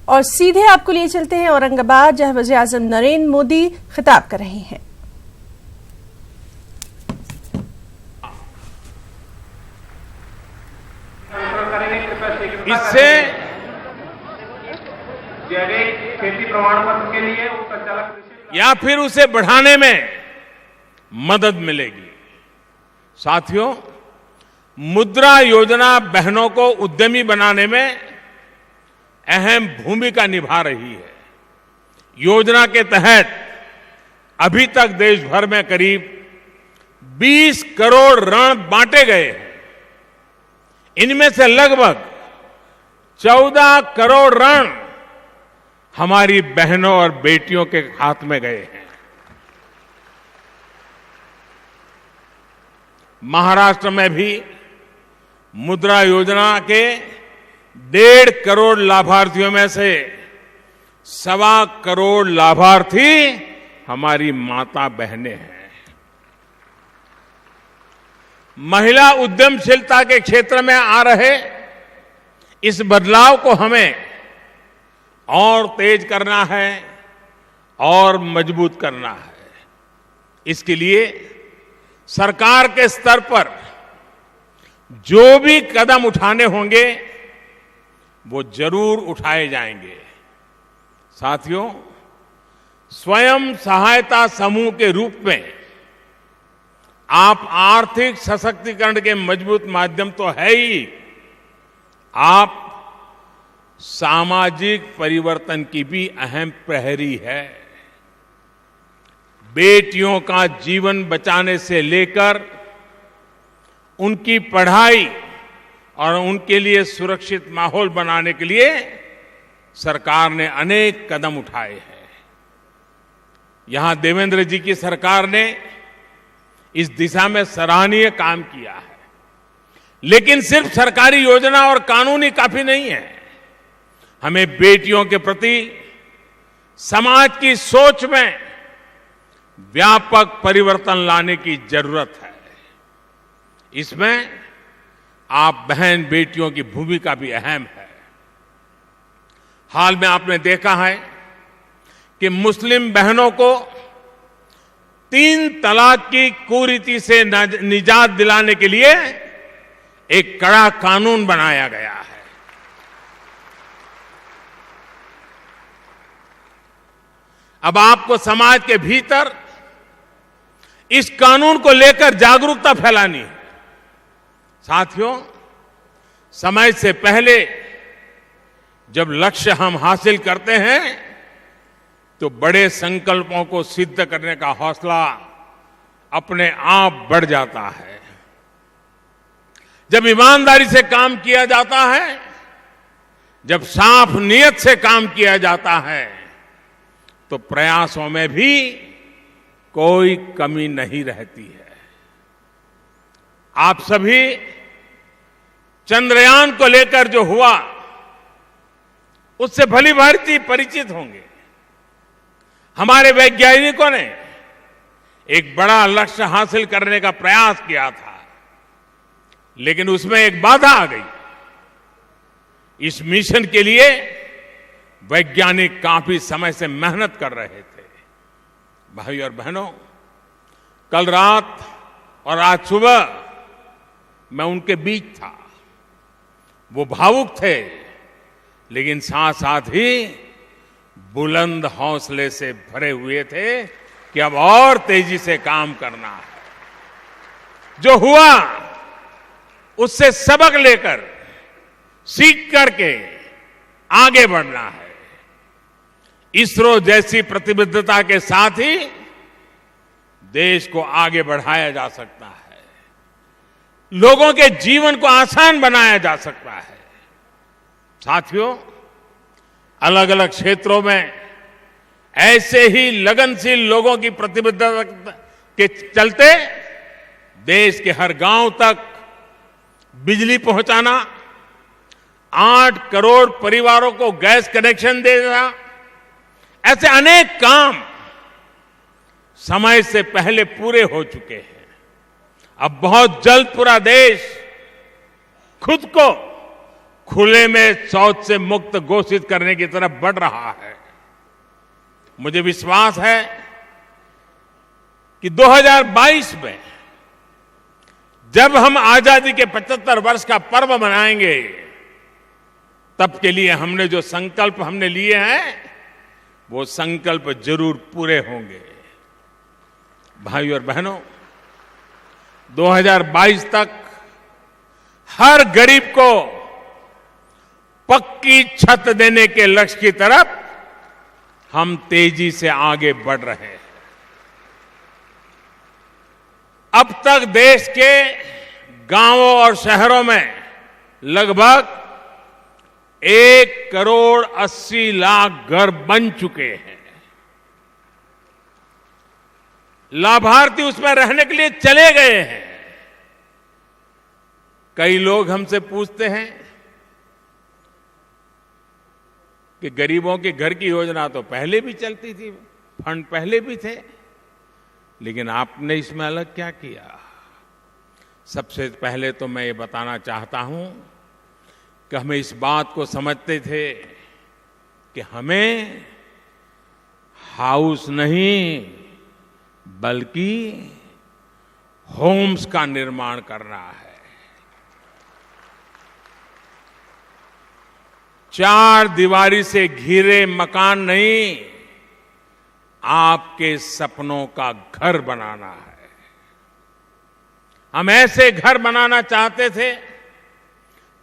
और सीधे आपको लिए चलते हैं औरंगाबाद, जहां वज़ीर आज़म नरेंद्र मोदी खिताब कर रहे हैं। इससे जैविक खेती प्रमाण पत्र के लिए या फिर उसे बढ़ाने में मदद मिलेगी। साथियों, मुद्रा योजना बहनों को उद्यमी बनाने में अहम भूमिका निभा रही है। योजना के तहत अभी तक देश भर में करीब 20 करोड़ ऋण बांटे गए हैं। इनमें से लगभग 14 करोड़ ऋण हमारी बहनों और बेटियों के हाथ में गए हैं। महाराष्ट्र में भी मुद्रा योजना के 1.5 करोड़ लाभार्थियों में से 1.25 करोड़ लाभार्थी हमारी माता बहनें हैं। महिला उद्यमशीलता के क्षेत्र में आ रहे इस बदलाव को हमें और तेज करना है और मजबूत करना है। इसके लिए सरकार के स्तर पर जो भी कदम उठाने होंगे वो जरूर उठाए जाएंगे। साथियों, स्वयं सहायता समूह के रूप में आप आर्थिक सशक्तिकरण के मजबूत माध्यम तो है ही, आप सामाजिक परिवर्तन की भी अहम प्रहरी है। बेटियों का जीवन बचाने से लेकर उनकी पढ़ाई और उनके लिए सुरक्षित माहौल बनाने के लिए सरकार ने अनेक कदम उठाए हैं। यहां देवेंद्र जी की सरकार ने इस दिशा में सराहनीय काम किया है। लेकिन सिर्फ सरकारी योजना और कानून ही काफी नहीं है। हमें बेटियों के प्रति समाज की सोच में व्यापक परिवर्तन लाने की जरूरत है। इसमें आप बहन बेटियों की भूमिका भी अहम है। हाल में आपने देखा है कि मुस्लिम बहनों को 3 तलाक की कुरीति से निजात दिलाने के लिए एक कड़ा कानून बनाया गया है। अब आपको समाज के भीतर इस कानून को लेकर जागरूकता फैलानी है। साथियों, समय से पहले जब लक्ष्य हम हासिल करते हैं तो बड़े संकल्पों को सिद्ध करने का हौसला अपने आप बढ़ जाता है। जब ईमानदारी से काम किया जाता है, जब साफ नीयत से काम किया जाता है, तो प्रयासों में भी कोई कमी नहीं रहती है। आप सभी चंद्रयान को लेकर जो हुआ उससे भली भांति परिचित होंगे। हमारे वैज्ञानिकों ने एक बड़ा लक्ष्य हासिल करने का प्रयास किया था, लेकिन उसमें एक बाधा आ गई। इस मिशन के लिए वैज्ञानिक काफी समय से मेहनत कर रहे थे। भाई और बहनों, कल रात और आज सुबह मैं उनके बीच था। वो भावुक थे, लेकिन साथ साथ ही बुलंद हौसले से भरे हुए थे कि अब और तेजी से काम करना है। जो हुआ उससे सबक लेकर सीख करके आगे बढ़ना है। इसरो जैसी प्रतिबद्धता के साथ ही देश को आगे बढ़ाया जा सकता है। लोगों के जीवन को आसान बनाया जा सकता है। साथियों, अलग अलग क्षेत्रों में ऐसे ही लगनशील लोगों की प्रतिबद्धता के चलते देश के हर गांव तक बिजली पहुंचाना, 8 करोड़ परिवारों को गैस कनेक्शन देना, ऐसे अनेक काम समय से पहले पूरे हो चुके हैं। अब बहुत जल्द पूरा देश खुद को खुले में शौच से मुक्त घोषित करने की तरफ बढ़ रहा है। मुझे विश्वास है कि 2022 में जब हम आजादी के 75 वर्ष का पर्व मनाएंगे, तब के लिए हमने जो संकल्प हमने लिए हैं, वो संकल्प जरूर पूरे होंगे। भाइयों और बहनों, 2022 तक हर गरीब को पक्की छत देने के लक्ष्य की तरफ हम तेजी से आगे बढ़ रहे हैं। अब तक देश के गांवों और शहरों में लगभग 1,80,00,000 घर बन चुके हैं। लाभार्थी उसमें रहने के लिए चले गए हैं। कई लोग हमसे पूछते हैं कि गरीबों के घर की योजना तो पहले भी चलती थी, फंड पहले भी थे, लेकिन आपने इसमें अलग क्या किया? सबसे पहले तो मैं ये बताना चाहता हूं कि हमें इस बात को समझते थे कि हमें हाउस नहीं बल्कि होम्स का निर्माण करना है। 4 दीवारी से घिरे मकान नहीं, आपके सपनों का घर बनाना है। हम ऐसे घर बनाना चाहते थे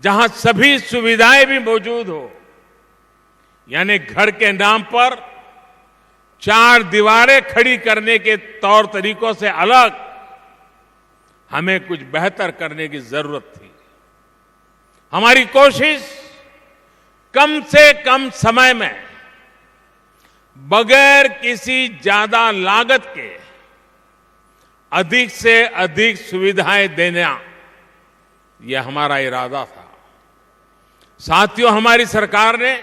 जहां सभी सुविधाएं भी मौजूद हो, यानी घर के नाम पर 4 दीवारें खड़ी करने के तौर तरीकों से अलग हमें कुछ बेहतर करने की जरूरत थी। हमारी कोशिश कम से कम समय में बगैर किसी ज्यादा लागत के अधिक से अधिक सुविधाएं देना, यह हमारा इरादा था। साथियों, हमारी सरकार ने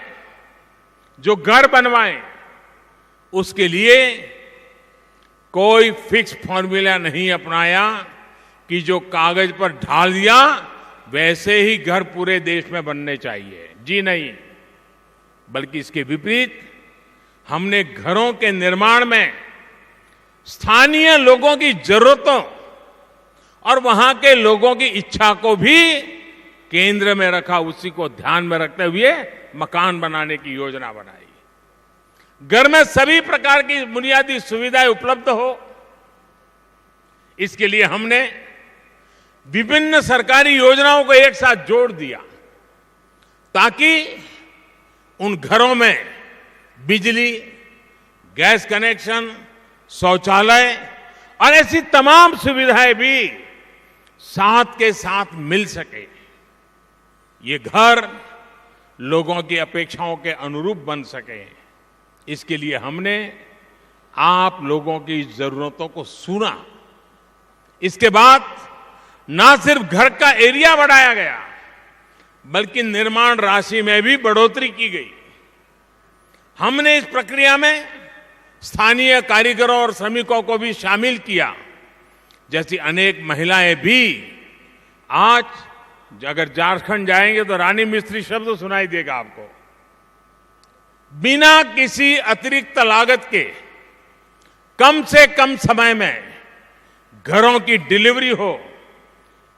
जो घर बनवाए उसके लिए कोई फिक्स फॉर्मूला नहीं अपनाया कि जो कागज पर ढाल दिया वैसे ही घर पूरे देश में बनने चाहिए। जी नहीं, बल्कि इसके विपरीत हमने घरों के निर्माण में स्थानीय लोगों की जरूरतों और वहां के लोगों की इच्छा को भी केंद्र में रखा। उसी को ध्यान में रखते हुए मकान बनाने की योजना बनाई। घर में सभी प्रकार की बुनियादी सुविधाएं उपलब्ध हो, इसके लिए हमने विभिन्न सरकारी योजनाओं को एक साथ जोड़ दिया ताकि उन घरों में बिजली, गैस कनेक्शन, शौचालय और ऐसी तमाम सुविधाएं भी साथ के साथ मिल सके। ये घर लोगों की अपेक्षाओं के अनुरूप बन सके, इसके लिए हमने आप लोगों की जरूरतों को सुना। इसके बाद ना सिर्फ घर का एरिया बढ़ाया गया, बल्कि निर्माण राशि में भी बढ़ोतरी की गई। हमने इस प्रक्रिया में स्थानीय कारीगरों और श्रमिकों को भी शामिल किया। जैसी अनेक महिलाएं भी आज अगर झारखंड जाएंगे तो रानी मिस्त्री शब्द सुनाई देगा आपको। बिना किसी अतिरिक्त लागत के कम से कम समय में घरों की डिलीवरी हो,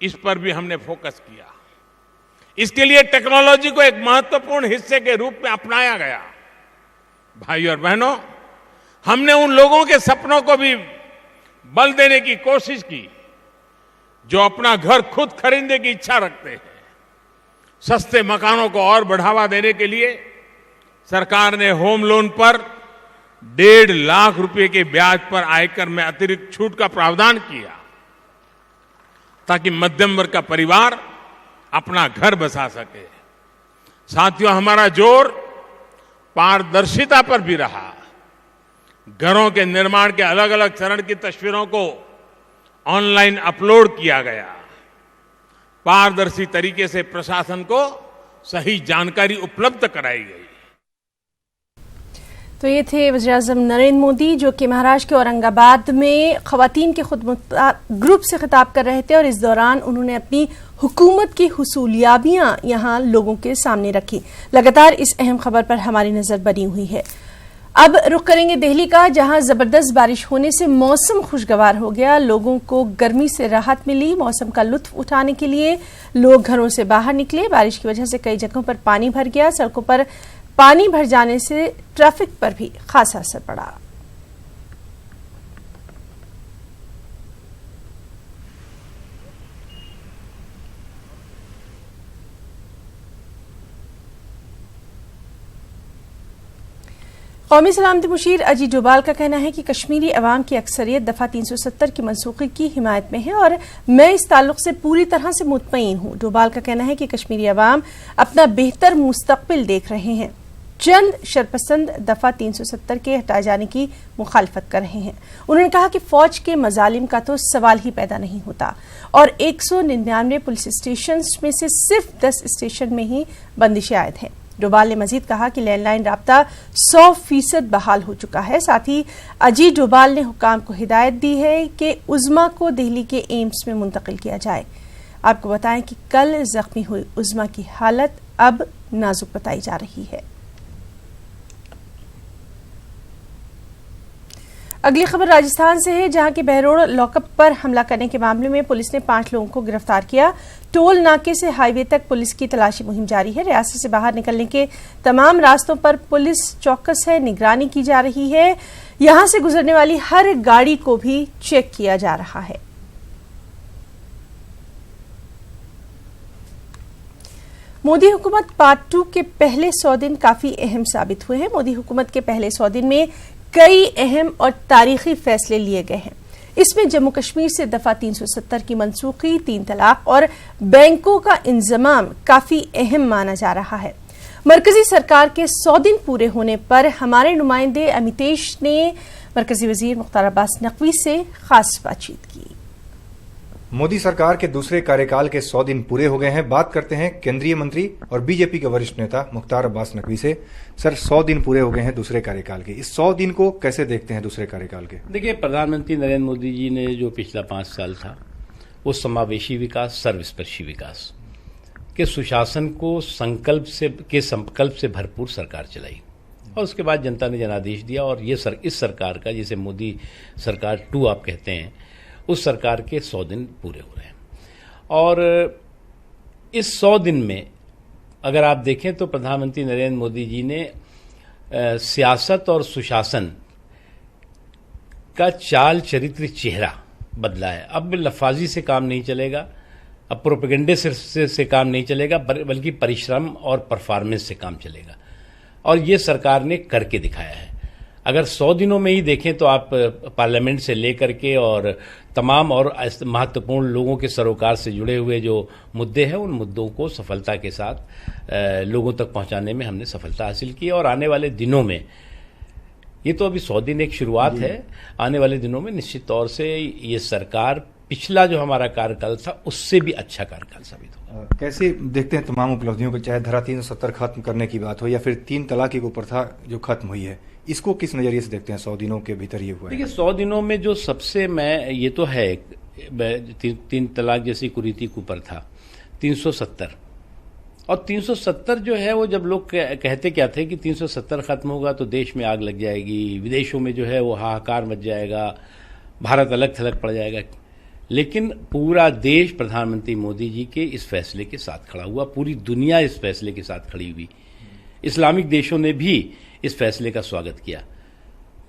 इस पर भी हमने फोकस किया। इसके लिए टेक्नोलॉजी को एक महत्वपूर्ण हिस्से के रूप में अपनाया गया। भाइयों और बहनों, हमने उन लोगों के सपनों को भी बल देने की कोशिश की जो अपना घर खुद खरीदने की इच्छा रखते हैं। सस्ते मकानों को और बढ़ावा देने के लिए सरकार ने होम लोन पर 1.5 लाख रुपए के ब्याज पर आयकर में अतिरिक्त छूट का प्रावधान किया ताकि मध्यम वर्ग का परिवार अपना घर बसा सके। साथियों, हमारा जोर पारदर्शिता पर भी रहा। घरों के निर्माण के अलग अलग चरण की तस्वीरों को ऑनलाइन अपलोड किया गया। पारदर्शी तरीके से प्रशासन को सही जानकारी उपलब्ध कराई गई। तो ये थे वज़ीर-ए-आज़म नरेंद्र मोदी जो कि महाराष्ट्र के औरंगाबाद में ख़वातीन के खुदमुख्तार ग्रुप से खिताब कर रहे थे और इस दौरान उन्होंने अपनी हुकूमत की हुसूलियाबियां यहाँ लोगों के सामने रखी। लगातार इस अहम खबर पर हमारी नज़र बनी हुई है। अब रुख करेंगे दिल्ली का, जहां जबरदस्त बारिश होने से मौसम खुशगवार हो गया। लोगों को गर्मी से राहत मिली। मौसम का लुत्फ उठाने के लिए लोग घरों से बाहर निकले। बारिश की वजह से कई जगहों पर पानी भर गया। सड़कों पर पानी भर जाने से ट्रैफिक पर भी खासा असर पड़ा। कौमी सलामती मुशीर अजीत डोभाल का कहना है कि कश्मीरी अवाम की अक्सरियत दफा 370 की मनसूखी की हिमायत में है और मैं इस ताल्लुक से पूरी तरह से मुतमईन हूं। डोभाल का कहना है कि कश्मीरी अवाम अपना बेहतर मुस्तकबिल देख रहे हैं। चंद शरपसंद दफा 370 के हटाए जाने की मुखालिफत कर रहे हैं। उन्होंने कहा कि फौज के मजालिम का तो सवाल ही पैदा नहीं होता और 199 पुलिस स्टेशन में से सिर्फ 10 स्टेशन में ही बंदिशें आयद हैं। डोभाल ने मजीद कहा कि लैंडलाइन राब्ता 100% बहाल हो चुका है। साथ ही अजीत डोभाल ने हुकाम को हिदायत दी है कि उज़्मा को दिल्ली के एम्स में मुंतकिल किया जाए। आपको बताएं कि कल जख्मी हुई उज़्मा की हालत अब नाजुक बताई जा रही है। अगली खबर राजस्थान से है, जहां के बहरोड लॉकअप पर हमला करने के मामले में पुलिस ने 5 लोगों को गिरफ्तार किया। टोल नाके से हाईवे तक पुलिस की तलाशी मुहिम जारी है। रियासत से बाहर निकलने के तमाम रास्तों पर पुलिस चौकस है, निगरानी की जा रही है। यहां से गुजरने वाली हर गाड़ी को भी चेक किया जा रहा है। मोदी हुकूमत पार्ट 2 के पहले 100 दिन काफी अहम साबित हुए हैं। मोदी हुकूमत के पहले 100 दिन में कई अहम और तारीखी फैसले लिए गए हैं। इसमें जम्मू कश्मीर से दफा 370 की मनसूखी, 3 तलाक और बैंकों का इंजमाम काफी अहम माना जा रहा है। मरकजी सरकार के 100 दिन पूरे होने पर हमारे नुमाइंदे अमितेश ने मरकजी वजीर मुख्तार अब्बास नकवी से खास बातचीत की। मोदी सरकार के दूसरे कार्यकाल के 100 दिन पूरे हो गए हैं। बात करते हैं केंद्रीय मंत्री और बीजेपी के वरिष्ठ नेता मुख्तार अब्बास नकवी से। सर, 100 दिन पूरे हो गए हैं दूसरे कार्यकाल के। इस 100 दिन को कैसे देखते हैं दूसरे कार्यकाल के? देखिए, प्रधानमंत्री नरेंद्र मोदी जी ने जो पिछला 5 साल था वो समावेशी विकास, सर्वस्पर्शी विकास के सुशासन को संकल्प से भरपूर सरकार चलाई और उसके बाद जनता ने जनादेश दिया और इस सरकार का, जिसे मोदी सरकार 2 आप कहते हैं, उस सरकार के 100 दिन पूरे हो रहे हैं। और इस 100 दिन में अगर आप देखें तो प्रधानमंत्री नरेंद्र मोदी जी ने सियासत और सुशासन का चाल, चरित्र, चेहरा बदला है। अब लफाजी से काम नहीं चलेगा, अब प्रोपेगेंडे से काम नहीं चलेगा, बल्कि परिश्रम और परफॉर्मेंस से काम चलेगा और ये सरकार ने करके दिखाया है। अगर 100 दिनों में ही देखें तो आप पार्लियामेंट से लेकर के और तमाम और महत्वपूर्ण लोगों के सरोकार से जुड़े हुए जो मुद्दे हैं, उन मुद्दों को सफलता के साथ लोगों तक पहुंचाने में हमने सफलता हासिल की और आने वाले दिनों में, ये तो अभी 100 दिन एक शुरुआत है, आने वाले दिनों में निश्चित तौर से ये सरकार पिछला जो हमारा कार्यकाल था उससे भी अच्छा कार्यकाल साबित होगा। कैसे देखते हैं तमाम उपलब्धियों को, चाहे धारा 370 खत्म करने की बात हो या फिर 3 तलाक की प्रथा जो खत्म हुई है, इसको किस नजरिए से देखते हैं 100 दिनों के भीतर ये हुआ है? देखिए, 100 दिनों में जो सबसे ये तो है 3 तलाक जैसी कुरीति कुप्रथा, 370 और 370 जो है वो जब लोग कहते क्या थे कि 370 खत्म होगा तो देश में आग लग जाएगी, विदेशों में जो है वो हाहाकार मच जाएगा, भारत अलग थलग पड़ जाएगा। लेकिन पूरा देश प्रधानमंत्री मोदी जी के इस फैसले के साथ खड़ा हुआ, पूरी दुनिया इस फैसले के साथ खड़ी हुई, इस्लामिक देशों ने भी इस फैसले का स्वागत किया।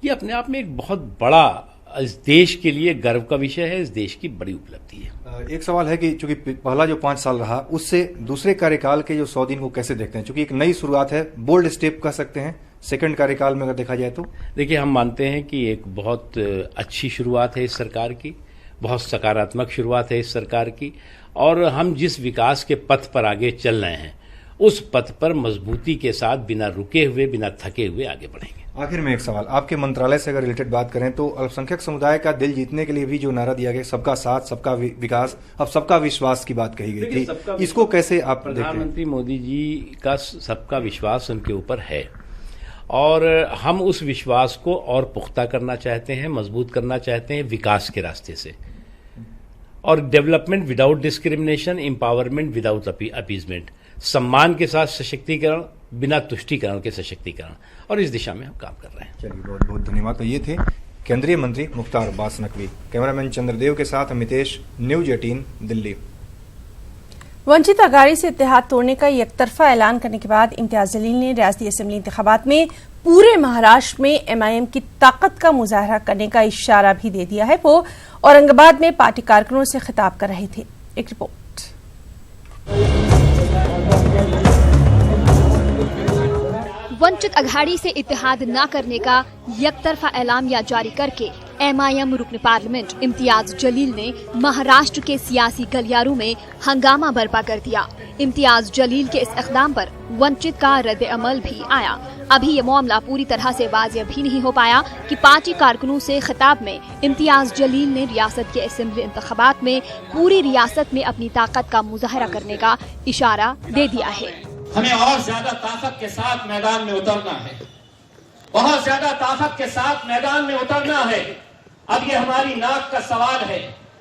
ये अपने आप में एक बहुत बड़ा, इस देश के लिए गर्व का विषय है, इस देश की बड़ी उपलब्धि है। एक सवाल है कि चूंकि पहला जो 5 साल रहा उससे दूसरे कार्यकाल के जो 100 दिन को कैसे देखते हैं? चूंकि एक नई शुरुआत है, बोल्ड स्टेप कह सकते हैं सेकंड कार्यकाल में अगर देखा जाए तो। देखिए, हम मानते हैं कि एक बहुत अच्छी शुरुआत है इस सरकार की, बहुत सकारात्मक शुरुआत है इस सरकार की और हम जिस विकास के पथ पर आगे चल रहे हैं उस पथ पर मजबूती के साथ, बिना रुके हुए, बिना थके हुए आगे बढ़ेंगे। आखिर में एक सवाल, आपके मंत्रालय से अगर रिलेटेड बात करें तो अल्पसंख्यक समुदाय का दिल जीतने के लिए भी जो नारा दिया गया, सबका साथ, सबका विकास, अब सबका विश्वास की बात कही गई थी, इसको कैसे आप? प्रधानमंत्री मोदी जी का सबका विश्वास उनके ऊपर है और हम उस विश्वास को और पुख्ता करना चाहते हैं, मजबूत करना चाहते हैं विकास के रास्ते से। और development without discrimination, empowerment without appeasement, सम्मान के साथ सशक्तिकरण, बिना तुष्टीकरण के सशक्तिकरण, और इस दिशा में हम काम कर रहे हैं। चलिए, बहुत बहुत धन्यवाद। तो ये थे केंद्रीय मंत्री मुख्तार अब्बास नकवी। कैमरामैन चंद्रदेव के साथ अमितेश, न्यूज 18 दिल्ली। वंचित अघाड़ी से इत्तेहाद तोड़ने का एकतरफा ऐलान करने के बाद इम्तियाज जलील ने रियासती असेंबली इंतखाबात में पूरे महाराष्ट्र में एमआईएम की ताकत का मुजाहरा करने का इशारा भी दे दिया है। वो औरंगाबाद में पार्टी कारकुनों से खिताब कर रहे थे। एक रिपोर्ट। वंचित अघाड़ी से इत्तेहाद न करने का एकतरफा ऐलामिया जारी करके एमआईएम रुकन पार्लियामेंट इम्तियाज जलील ने महाराष्ट्र के सियासी गलियारों में हंगामा बर्पा कर दिया। इम्तियाज जलील के इस इक़दाम पर वंचित का रद्द अमल भी आया। अभी ये मामला पूरी तरह से वाज़ेह भी नहीं हो पाया कि पार्टी कारकुनों से खिताब में इम्तियाज जलील ने रियासत के असेंबली इंतखाबात में पूरी रियासत में अपनी ताकत का मुजाहरा करने का इशारा दे दिया है। हमें और ज्यादा ताकत के साथ मैदान में उतरना है, बहुत ज्यादा ताकत के साथ मैदान में उतरना है। अब ये हमारी नाक का सवाल है,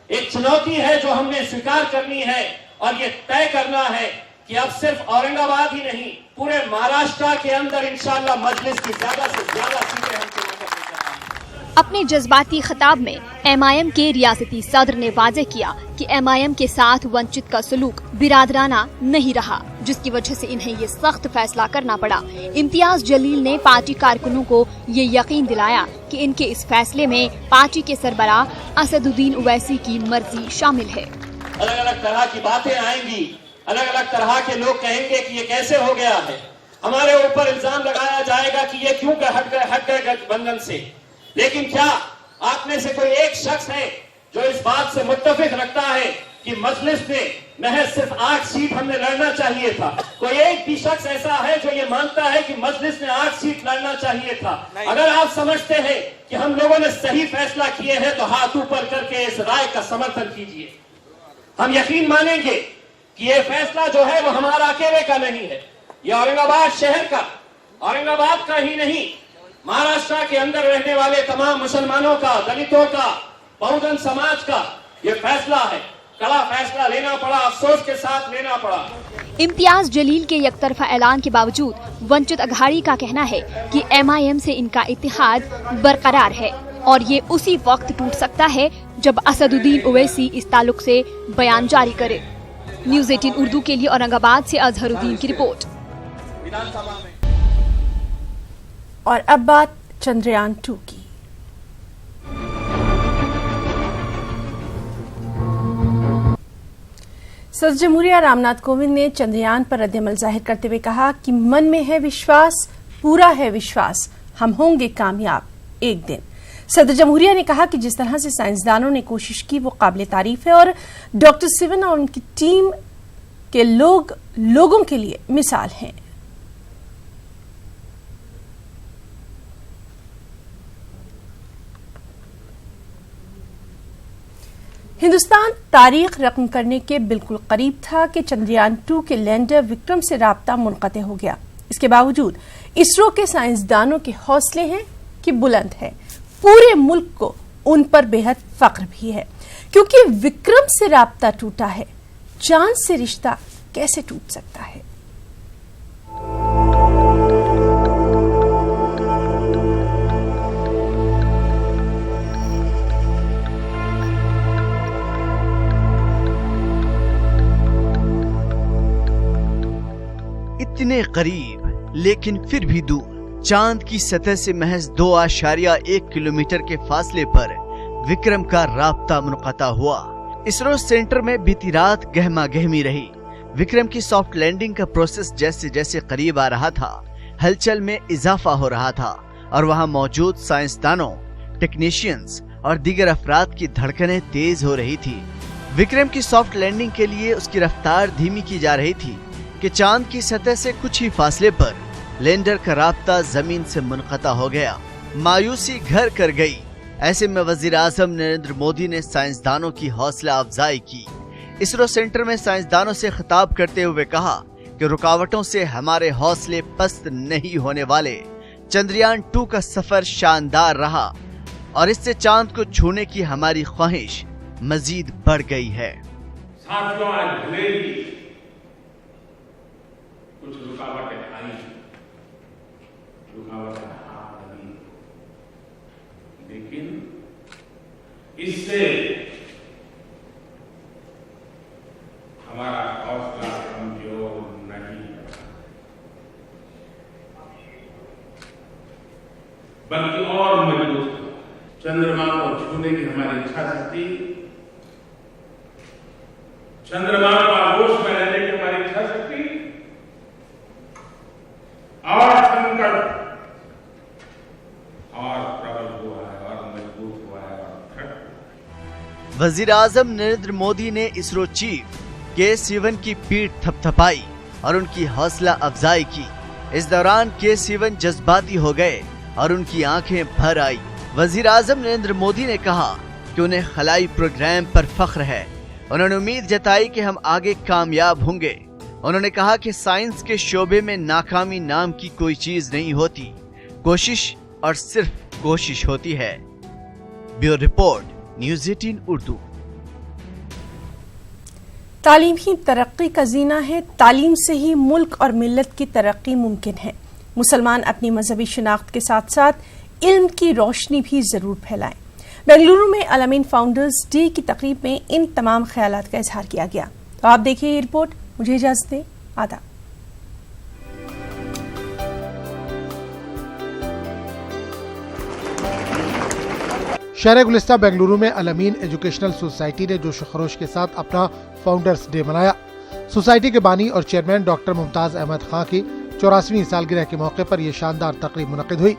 एक चुनौती है जो हमने स्वीकार करनी है और ये तय करना है कि अब सिर्फ औरंगाबाद ही नहीं, पूरे महाराष्ट्र के अंदर इंशाअल्लाह मजलिस की ज्यादा से ज्यादा सीटें हम चुना कर लेकर आएंगे। अपने जज्बाती खिताब में एमआईएम के रियासती सदर ने वाज़ेह किया कि एमआईएम के साथ वंचित का सलूक बिरादराना नहीं रहा, जिसकी वजह से इन्हें ये सख्त फैसला करना पड़ा। इम्तियाज जलील ने पार्टी कारकुनों को ये यकीन दिलाया कि इनके इस फैसले में पार्टी के सरबराह असदुद्दीन ओवैसी की मर्जी शामिल है। अलग अलग तरह की बातें आएंगी, अलग अलग तरह के लोग कहेंगे कि ये कैसे हो गया है, हमारे ऊपर इल्जाम लगाया जाएगा कि ये क्यों हट गए गठबंधन से। लेकिन क्या आप में से कोई एक शख्स है जो इस बात से मुत्तफिक रखता है कि मजलिस में महज सिर्फ 8 सीट हमने लड़ना चाहिए था? कोई एक भी शख्स ऐसा है जो ये मानता है कि मजलिस में 8 सीट लड़ना चाहिए था? अगर आप समझते हैं कि हम लोगों ने सही फैसला किए हैं तो हाथ ऊपर करके इस राय का समर्थन कीजिए। हम यकीन मानेंगे कि ये फैसला जो है वो हमारा अकेले का नहीं है, ये औरंगाबाद शहर का, औरंगाबाद का ही नहीं, महाराष्ट्र के अंदर रहने वाले तमाम मुसलमानों का, दलितों का, बहुजन समाज का ये फैसला है। कड़ा फैसला लेना पड़ा, अफसोस के साथ लेना पड़ा। इम्तियाज जलील के एकतरफा ऐलान के बावजूद वंचित अघाड़ी का कहना है कि एमआईएम से इनका इत्तेहाद बरकरार है और ये उसी वक्त टूट सकता है जब असदुद्दीन ओवैसी इस ताल्लुक से बयान जारी करे। न्यूज 18 उर्दू के लिए औरंगाबाद से अजहरुद्दीन की रिपोर्ट। और अब बात चंद्रयान 2 की। सदर जमहूरिया रामनाथ कोविंद ने चंद्रयान पर रद्द-ए-अमल जाहिर करते हुए कहा कि मन में है विश्वास, पूरा है विश्वास, हम होंगे कामयाब एक दिन। सदर जमहूरिया ने कहा कि जिस तरह से साइंसदानों ने कोशिश की वो काबिल तारीफ है और डॉक्टर सिवन और उनकी टीम के लोगों के लिए मिसाल हैं। हिंदुस्तान तारीख रकम करने के बिल्कुल करीब था कि चंद्रयान 2 के लैंडर विक्रम से राब्ता मुनक़ते हो गया। इसके बावजूद इसरो के साइंसदानों के हौसले हैं कि बुलंद है। पूरे मुल्क को उन पर बेहद फख्र भी है, क्योंकि विक्रम से राब्ता टूटा है, चांद से रिश्ता कैसे टूट सकता है। इतने करीब लेकिन फिर भी दूर, चांद की सतह से महज 2.1 किलोमीटर के फासले पर विक्रम का राब्ता मुनक़ता हुआ। इसरो सेंटर में बीती रात गहमा गहमी रही। विक्रम की सॉफ्ट लैंडिंग का प्रोसेस जैसे जैसे करीब आ रहा था, हलचल में इजाफा हो रहा था और वहां मौजूद साइंसदानों, टेक्नीशियंस और दीगर अफराद की धड़कनें तेज हो रही थी। विक्रम की सॉफ्ट लैंडिंग के लिए उसकी रफ्तार धीमी की जा रही थी कि चांद की सतह से कुछ ही फासले पर लैंडर का राब्ता जमीन से मुनक़ता हो गया। मायूसी घर कर गई। ऐसे में वजीर आजम नरेंद्र मोदी ने साइंसदानों की हौसला अफजाई की। इसरो सेंटर में साइंसदानों से खिताब करते हुए कहा कि रुकावटों से हमारे हौसले पस्त नहीं होने वाले। चंद्रयान 2 का सफर शानदार रहा और इससे चांद को छूने की हमारी ख्वाहिश मजीद बढ़ गई है। साथियों, आज भले ही कुछ रुकावटें आई, रुकावटें हाथ लगी, लेकिन इससे हमारा हौसला कमजोर नहीं, बल्कि और मजबूत। चंद्रमा को छूने की हमारी इच्छा शक्ति, चंद्रमा को आगोश में रहने की हमारी इच्छा शक्ति और संकल्प और प्रबल हुआ है और मजबूत हुआ है और दृढ़। वजीर आजम नरेंद्र मोदी ने इसरो चीफ के सिवन की पीठ थपथपाई और उनकी हौसला अफजाई की। इस दौरान के सिवन जज्बाती हो गए और उनकी आंखें भर आई। वजीर आजम नरेंद्र मोदी ने कहा कि उन्हें खलाई प्रोग्राम पर फख्र है। उन्होंने उम्मीद जताई कि हम आगे कामयाब होंगे। उन्होंने कहा कि साइंस के शोबे में नाकामी नाम की कोई चीज नहीं होती, कोशिश और सिर्फ कोशिश होती है। Bureau report, news 18 Urdu. तालीम ही तरक्की का जीना है। तालीम से ही मुल्क और मिल्लत की तरक्की मुमकिन है। मुसलमान अपनी मजहबी शिनाख्त के साथ साथ इल्म की रोशनी भी जरूर फैलाएं। बेंगलुरु में अल-अमीन फाउंडर्स डे की तकरीब में इन तमाम ख्यालात का इजहार किया गया। तो आप देखिए ये रिपोर्ट। मुझे इजाजत दें। आदाब। शहर गुलिस्ता बेंगलुरु में अल-अमीन एजुकेशनल सोसाइटी ने जोश खरोश के साथ अपना फाउंडर्स डे मनाया। सोसाइटी के बानी और चेयरमैन डॉक्टर मुमताज अहमद खां की 84वीं सालगिरह के मौके पर यह शानदार तकरीब मुनक़िद हुई।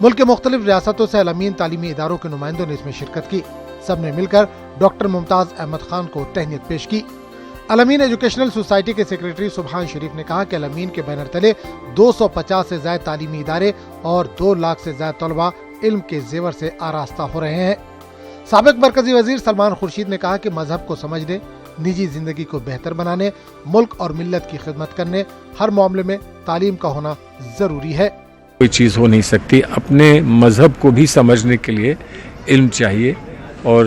मुल्क के मुख्तलिफ रियासतों से अल-अमीन तालीमी इदारों के नुमाइंदों ने इसमें शिरकत की। सबने मिलकर डॉक्टर मुमताज अहमद खान को तहनीत पेश की। अल-अमीन एजुकेशनल सोसाइटी के सेक्रेटरी सुभान शरीफ ने कहा कि अल-अमीन के बैनर तले 250 से ज्यादा तालीमी इदारे और 2 लाख से ज्यादा तलबा इल्म के जेवर से आरास्ता हो रहे हैं। साबिक मरकजी वजीर सलमान खुर्शीद ने कहा कि मजहब को समझने, निजी जिंदगी को बेहतर बनाने, मुल्क और मिल्लत की खिदमत करने, हर मामले में तालीम का होना जरूरी है। कोई चीज़ हो नहीं सकती। अपने मजहब को भी समझने के लिए इल्म चाहिए और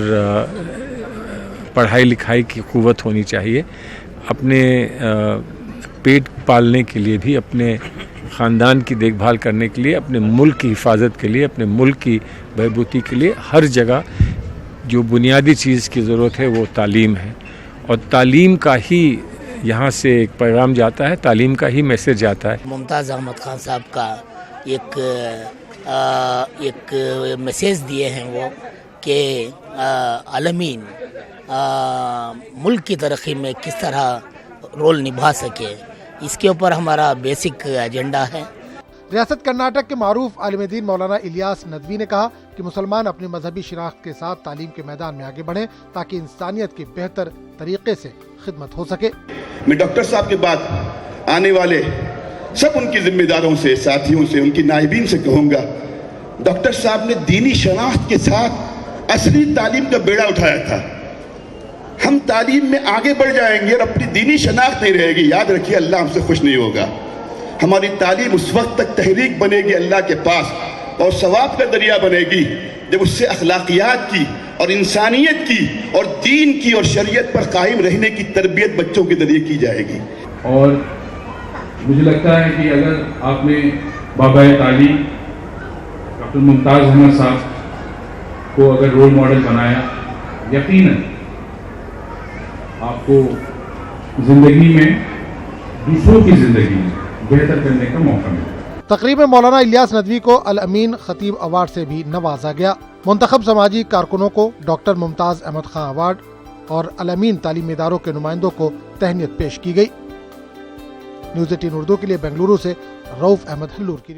पढ़ाई लिखाई की क़ुव्वत होनी चाहिए। अपने पेट पालने के लिए भी, अपने ख़ानदान की देखभाल करने के लिए, अपने मुल्क की हिफाजत के लिए, अपने मुल्क की बहबूदी के लिए हर जगह जो बुनियादी चीज़ की ज़रूरत है वो तालीम है। और तालीम का ही यहाँ से एक पैगाम जाता है, तालीम का ही मैसेज जाता है। मुमताज़ अहमद खान साहब का एक मैसेज दिए हैं वो कि अल-अमीन मुल्क की तरक्की में किस तरह रोल निभा सके, इसके ऊपर हमारा बेसिक एजेंडा है। रियासत कर्नाटक के मारूफ आलिम दीन मौलाना इलियास नदवी ने कहा कि मुसलमान अपनी मजहबी शिनाख्त के साथ तालीम के मैदान में आगे बढ़ें ताकि इंसानियत की बेहतर तरीके से खिदमत हो सके। मैं डॉक्टर साहब के बाद आने वाले सब उनकी जिम्मेदारों से, साथियों से, उनकी नायबीन से कहूँगा, डॉक्टर साहब ने दीनी शनाख्त के साथ असली तालीम का बेड़ा उठाया था। हम तालीम में आगे बढ़ जाएंगे और अपनी दीनी शनाख्त नहीं रहेगी, याद रखिए अल्लाह हमसे खुश नहीं होगा। हमारी तालीम उस वक्त तक तहरीक बनेगी अल्लाह के पास और सवाब का दरिया बनेगी जब उससे अखलाकियात की और इंसानियत की और दीन की और शरीयत पर कायम रहने की तरबियत बच्चों के जरिए की जाएगी। और मुझे लगता है कि अगर आपने बाबाए तालीम डॉक्टर मुमताज़ अहमद साहब को अगर रोल मॉडल बनाया, यकीनन आपको जिंदगी में, दूसरों की जिंदगी में बेहतर करने का मौका मिला। तकरीब में मौलाना इलियास नदवी को अल-अमीन खतीब अवार्ड से भी नवाजा गया। मुंतखब समाजी कारकुनों को डॉक्टर मुमताज अहमद खां अवार्ड और अल-अमीन तालीमी इदारों के नुमाइंदों को तहनीत पेश की गई। न्यूज़ 18 उर्दू के लिए बेंगलुरु से रऊफ अहमद हल्लूर की